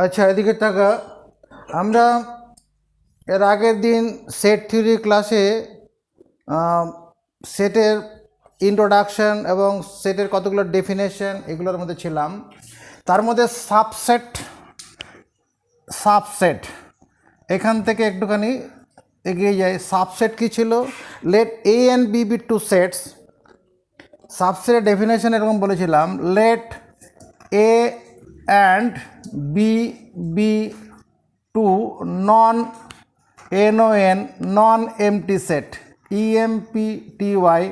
আচ্ছা, এদিকে টাকা আমরা এর আগের দিন সেট থিওরি ক্লাসে সেটের ইন্ট্রোডাকশন এবং সেটের কতগুলো ডেফিনেশন এগুলোর মধ্যে ছিলাম। তার মধ্যে সাবসেট এখান থেকে একটুখানি এগিয়ে যায়। সাবসেট কী ছিল? Let A and B be two sets. সাবসেটের ডেফিনেশন এরকম বলেছিলাম, let A and B be two non non empty set, EMPTY,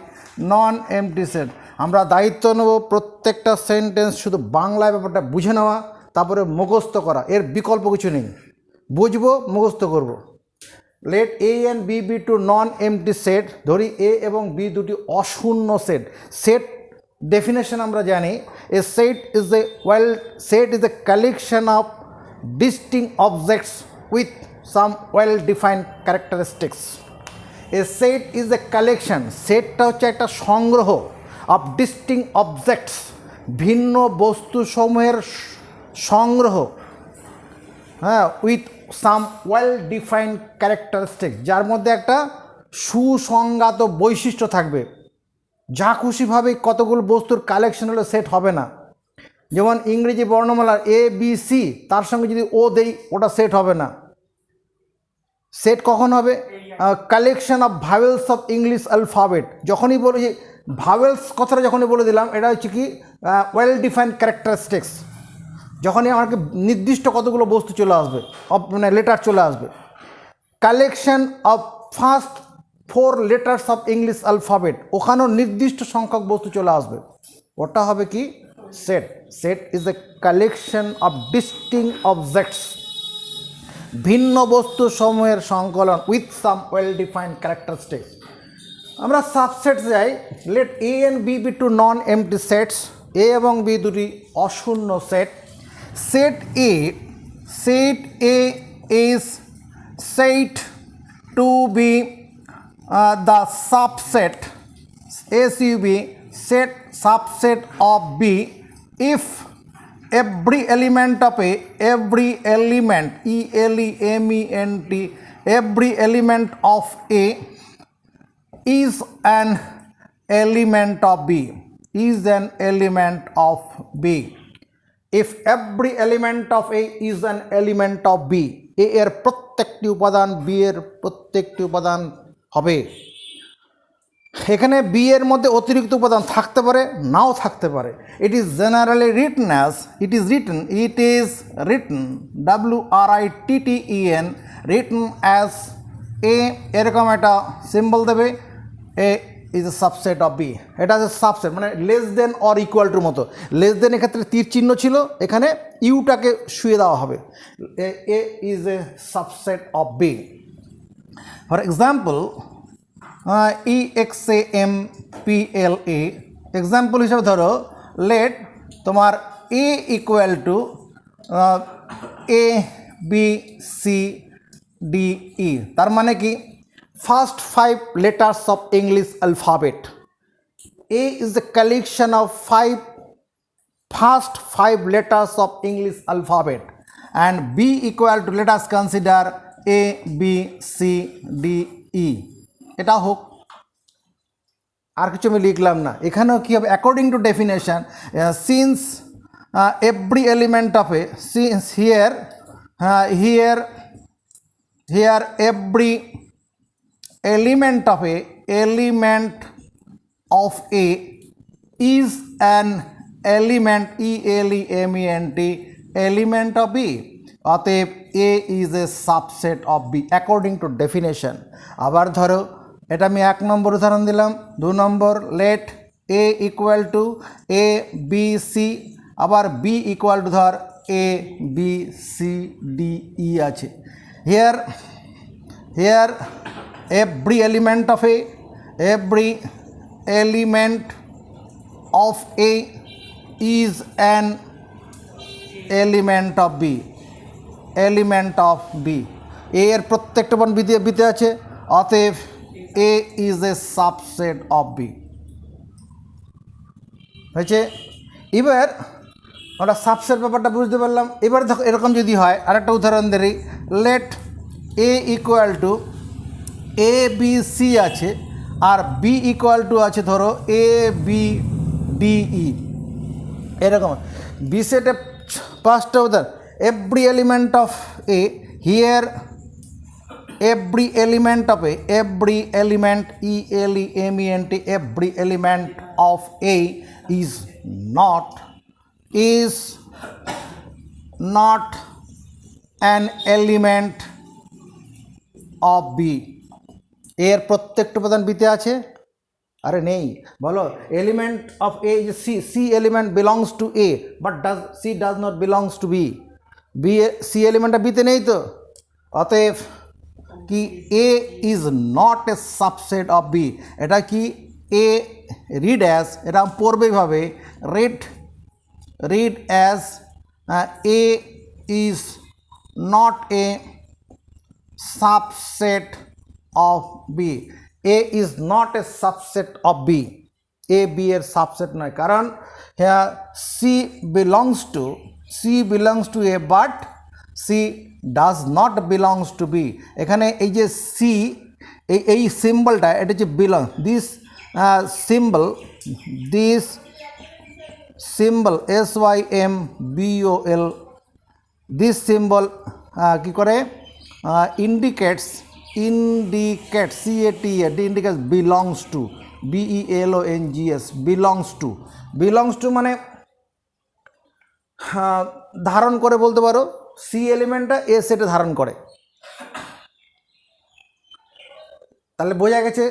non empty set. আমরা দায়িত্ব নেব প্রত্যেকটা সেন্টেন্স শুধু বাংলায় ব্যাপারটা বুঝে নেওয়া, তারপরে মুখস্থ করা, এর বিকল্প কিছু নেই। বুঝবো, মুখস্থ করব। Let A and B be two non empty set. ধরি এ এবং বি দুটি অশূন্য সেট। সেট ডেফিনেশন আমরা জানি, a set is a collection of distinct objects with some well defined characteristics. A set is a collection, সেটটা হচ্ছে একটা সংগ্রহ, অফ ডিস্টিংক্ট অবজেক্টস, ভিন্ন বস্তুসমূহের সংগ্রহ, হ্যাঁ, with some well defined characteristics, যার মধ্যে একটা সুসংজ্ঞাত বৈশিষ্ট্য থাকবে। যা খুশিভাবে কতগুলো বস্তুর কালেকশন হলে সেট হবে না। যেমন ইংরেজি বর্ণমালার ABC, তার সঙ্গে যদি ও দেই, ওটা সেট হবে না। সেট কখন হবে? Collection of vowels of English alphabet. যখনই বলেছি ভাওয়েলস কথাটা যখনই বলে দিলাম, এটা হচ্ছে কি ওয়েল ডিফাইন্ড ক্যারেক্টারিস্টিক্স। যখনই আমাকে নির্দিষ্ট কতগুলো বস্তু চলে আসবে, মানে লেটার চলে আসবে। Collection of first 4 letters of English alphabet, ওখানেও নির্দিষ্ট সংখ্যক বস্তু চলে আসবে, ওটা হবে কি set. Set is a collection of distinct objects, ভিন্ন বস্তু সমূহের সংকলন, with some well defined characteristics. আমরা সাবসেট যাই। Let A and B be two non empty sets. A এবং বি দুটি অশূন্য set. Set A is said to be the subset SUB set subset of B if every element of A, every element ELEMENT, every element of A is an element of B, is an element of B. If every element of A is an element of B, A এর প্রত্যেকটি উপাদান B এর প্রত্যেকটি উপাদান হবে। এখানে B এর মধ্যে অতিরিক্ত উপাদান থাকতে পারে, নাও থাকতে পারে। It is generally written as, it is written WRITTEN, written as A, এরকম একটা সিম্বল দেবে, A is a subset of B. এটা হচ্ছে সাবসেট, মানে লেস দেন অর ইকুয়াল টুর মতো। লেস দেন এক্ষেত্রে তীর চিহ্ন ছিল, এখানে ইউটাকে শুয়ে দেওয়া হবে। A is a subset of B. For example EXAMPLA, example হিসাবে ধরো, লেট তোমার A ইকুয়াল টু ABCDE, তার মানে কি first 5 letters of English alphabet. A is the collection of first 5 letters of English alphabet, and B equal to, let us consider ABCDE. এটা হোক, আর কিছু আমি লিখলাম না। এখানেও কি হবে? According to definition, since every element of A, since here every element of A is an element ELEMENT, element of B. অতএব A is a subset of B according to definition. আবার ধরো, এটা আমি 1 নম্বর উদাহরণ দিলাম। 2 number, let A equal to ABC, আবার B equal to ধর ABCDE আছে। Here every element of A, every element of A is an element of B, element of B. A এর প্রত্যেকটা মান বিতে আছে, অতএব A is a subset of B হয়েছে। এবার আমরা সাবসেট ব্যাপারটা বুঝতে পারলাম। এবার দেখো এরকম যদি হয়, আরেকটা উদাহরণ দিই, let A equal to A B C আছে, আর বি ইকুয়াল টু আছে ধরো এ বি ডি ই, এরকম বি সেটে পাঁচটা উদাহরণ। Every element of A here, every element of a, every element element, every element of a is not an element of b। এর প্রত্যেকটা উপাদান বিতে আছে, আরে নেই, বলো element of A is C, C element belongs to A but does C does not belongs to B, B C এলিমেন্টটা বিতে নেই তো, অতএব কি A is not a subset of B. এটা কি এ রিড অ্যাজ, এটা পড়বে এইভাবে, read as A is not a subset of B, A is not a subset of B, A B এর সাবসেট নয়, কারণ হ্যাঁ C belongs to A but C does not belongs to B. এখানে এই যে সি, এই সিম্বলটা, এটা হচ্ছে belong, this symbol SYMBOL, this symbol কী করে indicates CAT indicates belongs to, BELONGS, belongs to মানে ধারণ করে বলতে পারো, সি এলিমেন্টটা এ সেটে ধারণ করে। তাহলে বোঝা গেছে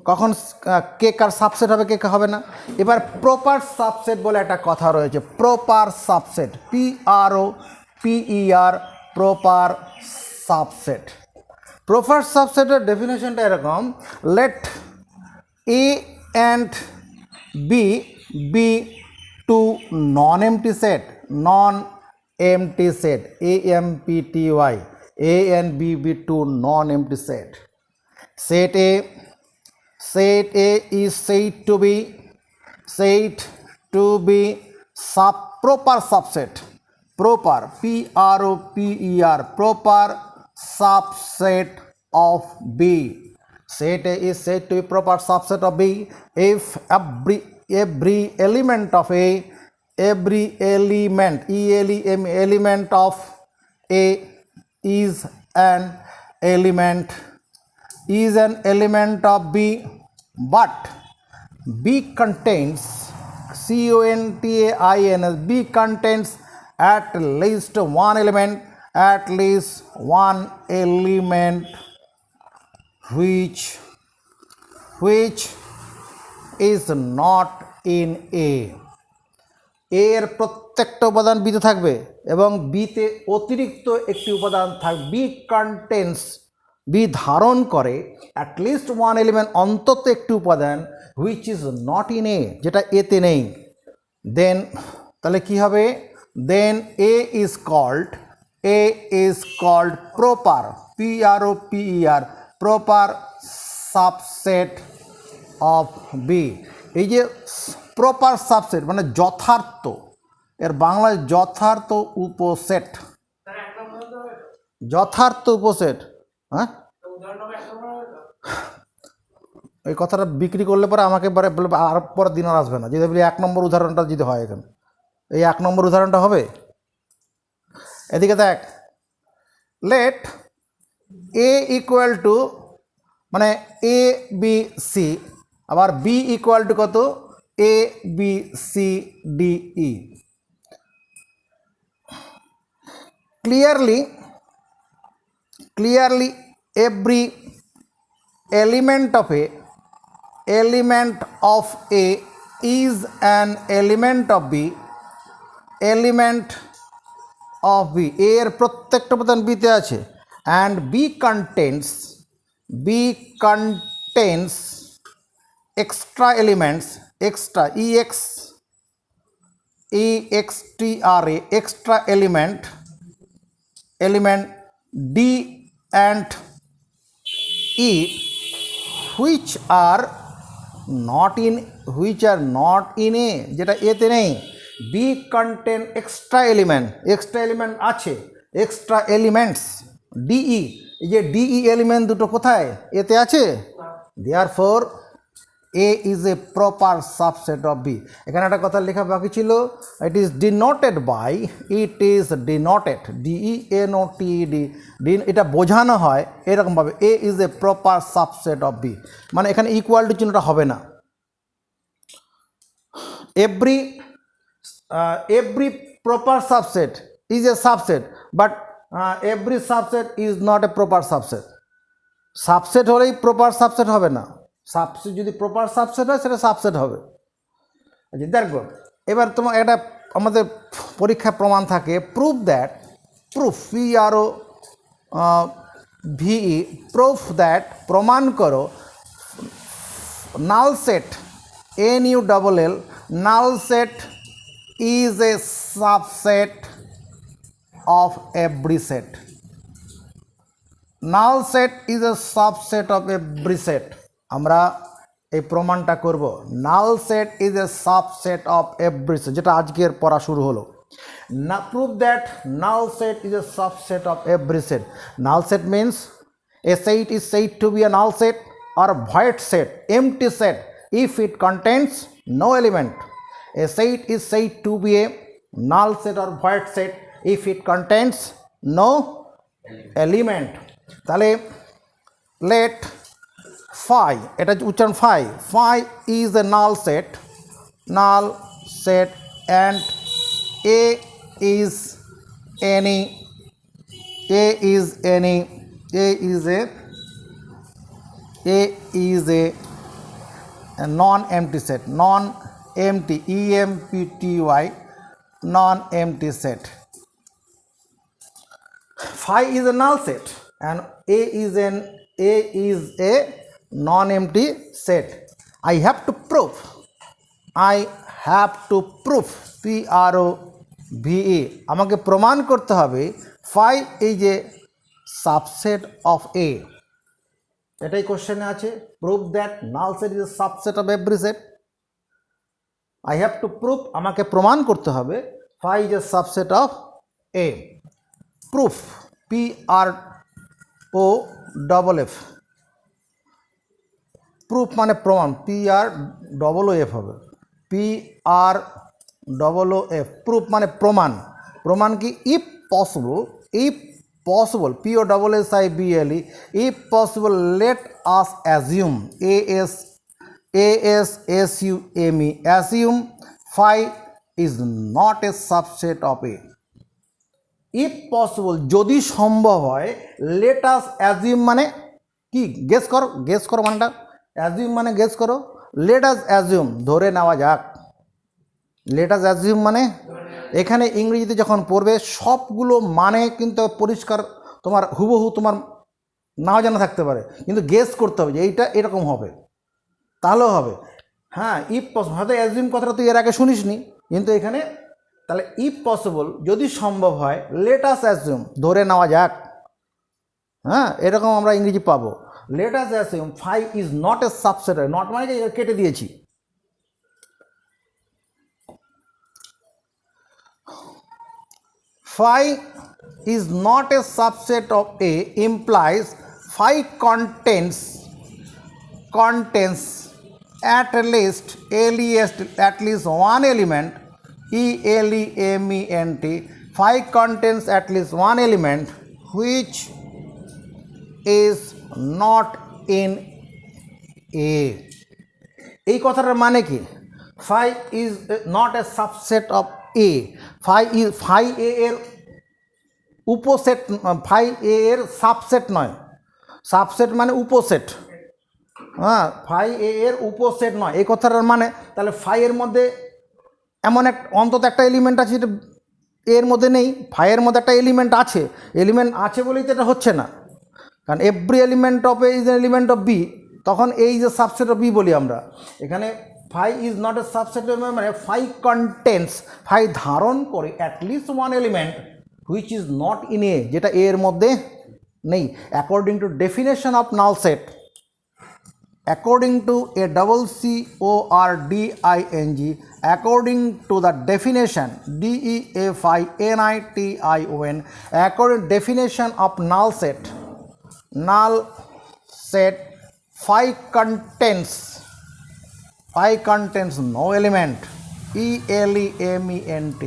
কখন কে কার সাবসেট হবে, কে হবে না। এবার প্রপার সাবসেট বলে একটা কথা রয়েছে, proper subset, PROPER, proper subset. প্রপার সাবসেটের ডেফিনেশনটা এরকম, let A and B be two non empty set, AMPTY, A and B be two non-empty set. Set A is said to be proper subset, proper PROPER, proper subset of B. Set A is said to be proper subset of B if every element of A, every element element of A is an element of B, but B contains CONTAINS, B contains at least one element which is not in A. এর প্রত্যেকটা উপাদান বিতে থাকবে এবং বিতে অতিরিক্ত একটি উপাদান থাকবে, বি ধারণ করে অ্যাটলিস্ট ওয়ান এলিমেন্ট, অন্তত একটি উপাদান, which is not in A, যেটা এতে নেই। দেন তাহলে কি হবে, then A is called proper, PROPER, proper subset of B. এই যে প্রপার সাবসেট মানে যথার্থ, এর বাংলায় যথার্থ উপসেট, হ্যাঁ এই কথাটা বিক্রি করলে পরে আমাকে পরে বলে আর পরের দিন আর আসবে না, যদি বলি 1 নম্বর উদাহরণটা যদি হয়, এখানে এই 1 নম্বর উদাহরণটা হবে। এদিকে দেখ, লেট এ ইকুয়াল টু মানে ABC, আবার বি ইকুয়াল টু কত, ABCDE। clearly every element of A is an element of B, এর প্রত্যেকটা উপাদান বিতে আছে, and B contains extra elements, extra extra element D and E, which are not in A, যেটা এতে নেই। বি কন্টেন এক্সট্রা এলিমেন্ট আছে, extra elements DE, এই যে ডিই এলিমেন্ট দুটো কোথায় এতে আছে, therefore A is a proper subset of B. এখানে একটা কথা লেখা বাকি ছিল, it is denoted by, DENOTED, এটা বোঝানো হয় এরকমভাবে, A is a proper subset of B, মানে এখানে ইকুয়াল টু চিহ্নটা হবে না। Every proper subset is a subset, but every subset is not a proper subset. Subset হলেই প্রপার সাবসেট হবে না, সাবসেট যদি প্রপার সাবসেট হয় সেটা সাবসেট হবে। আচ্ছা দেখো, এবার তোমার একটা আমাদের পরীক্ষায় প্রমাণ থাকে, প্রুফ দ্যাট প্রমাণ করো null set NULL null set is a subset of every set. Null set is a subset of every set. আমরা এই প্রমাণটা করব, null set is a subset of every set, যেটা আজকের পড়া শুরু হলো। না, prove that null set is a subset of every set. Null set means a set is said to be a null set or void set, empty set if it contains no element. A set is said to be a null set or void set if it contains no element. তাহলে let phi, এটা উচ্চারণ phi is a null set and A is a non-empty set, non-empty, EMPTY, non-empty set. Phi is a null set and A is a non-empty set. I have to prove, PROVE, আমাকে প্রমাণ করতে হবে phi is a subset of A। এটাই কোশ্চেনে আছে, prove that null set is a subset of every set. I have to prove, আমাকে প্রমাণ করতে হবে phi is a subset of A। proof, PROFF, proof মানে প্রমাণ, PROOF হবে, PROOF, প্রুফ মানে প্রমাণ। প্রমাণ কি, if possible, POSSIBLE, if possible let us assume, assume phi is not a subset of A. if possible, যদি সম্ভব হয়, let us assume মানে কি, গেস করো মানেটা, assume মানে গেস করো, let us assume ধরে নেওয়া যাক, let us assume মানে এখানে ইংরেজিতে যখন পড়বে সবগুলো মানে কিন্তু পরিষ্কার, তোমার হুবহু তোমার নাও জানা থাকতে পারে, কিন্তু গেস করতে হবে যে এইটা এরকম হবে, তাহলেও হবে। হ্যাঁ, ইফ পসিবল, হয়তো অ্যাজিউম কথাটা তুই এর আগে শুনিসনি, কিন্তু এখানে তাহলে ইফ পসিবল যদি সম্ভব হয়, লেট আস অ্যাজিউম ধরে নেওয়া যাক, হ্যাঁ এরকম আমরা ইংরেজি পাবো। Let us assume phi is not a subset, not মানে কেটে দিয়েছি, phi is not a subset of A implies phi contains at least one element, ELEMENT, phi contains at least one element which is not in A. এই কথাটার মানে কি, phi is not a subset of A, phi A এর উপসেট, phi A এর subset নয়, subset মানে উপসেট, হ্যাঁ phi A এর উপসেট নয়, এই কথাটার মানে তাহলে phi এর মধ্যে এমন অন্তত একটা এলিমেন্ট আছে যেটা এর মধ্যে নেই, phi এর মধ্যে একটা এলিমেন্ট আছে বলেই তো এটা হচ্ছে না, কারণ every element of A is an element of B, তখন এই যে সাবসেট অফ বি বলি আমরা। এখানে phi is not a subset মানে phi কন্টেন্স, phi ধারণ করে at least one element which is not in A, যেটা এর মধ্যে নেই, according to definition of null set. according to a double CORDING, according to the definition DEFINITION, according definition of null set phi contains no element, ELEMENT।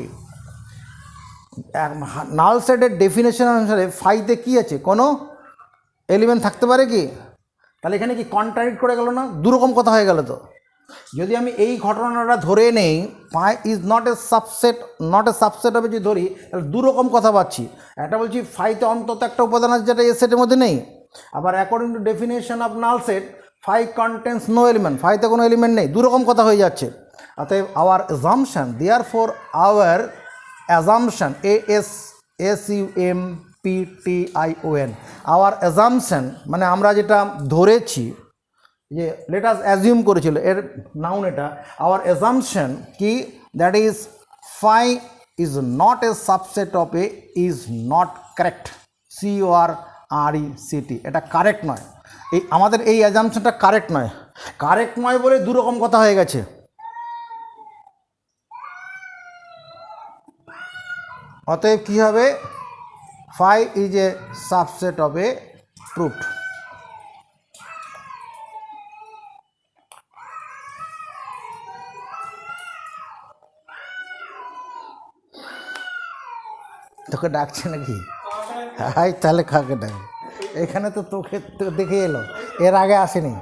নাল সেটের definition অনুসারে ফাইতে কি আছে, কোনো element থাকতে পারে কি? তাহলে এখানে কি কন্ট্রাডিক্ট করে গেল না? দুরকম কথা হয়ে গেল। তো যদি আমি এই ঘটনাটা ধরে নেই phi is not a subset হবে যদি ধরি, তাহলে দুরকম কথা পাচ্ছি। একটা বলছি ফাইতে অন্তত একটা উপাদান আছে যেটা এ সেটের মধ্যে নেই, আবার according to definition of null set phi contains no element, ফাইতে কোনো এলিমেন্ট নেই, দুরকম কথা হয়ে যাচ্ছে। অতএব our assumption, therefore our assumption, ASUMPTION, our assumption মানে আমরা যেটা ধরেছি, যে লেট আস অ্যাজিউম করেছিল, এর নাউন এটা, আওয়ার অ্যাজাম্পশন কি, that is phi is not a subset of A is not correct, CORRECT, এটা কারেক্ট নয়। এই আমাদের এই অ্যাজাম্পশনটা কারেক্ট নয় বলে দুরকম কথা হয়ে গেছে। অতএব কী হবে, phi is a subset of A proved. তোকে ডাকছে নাকি? হাই, তাহলে কাকে ডাকে? এখানে তো তোকে দেখে এলো, এর আগে আসেনি।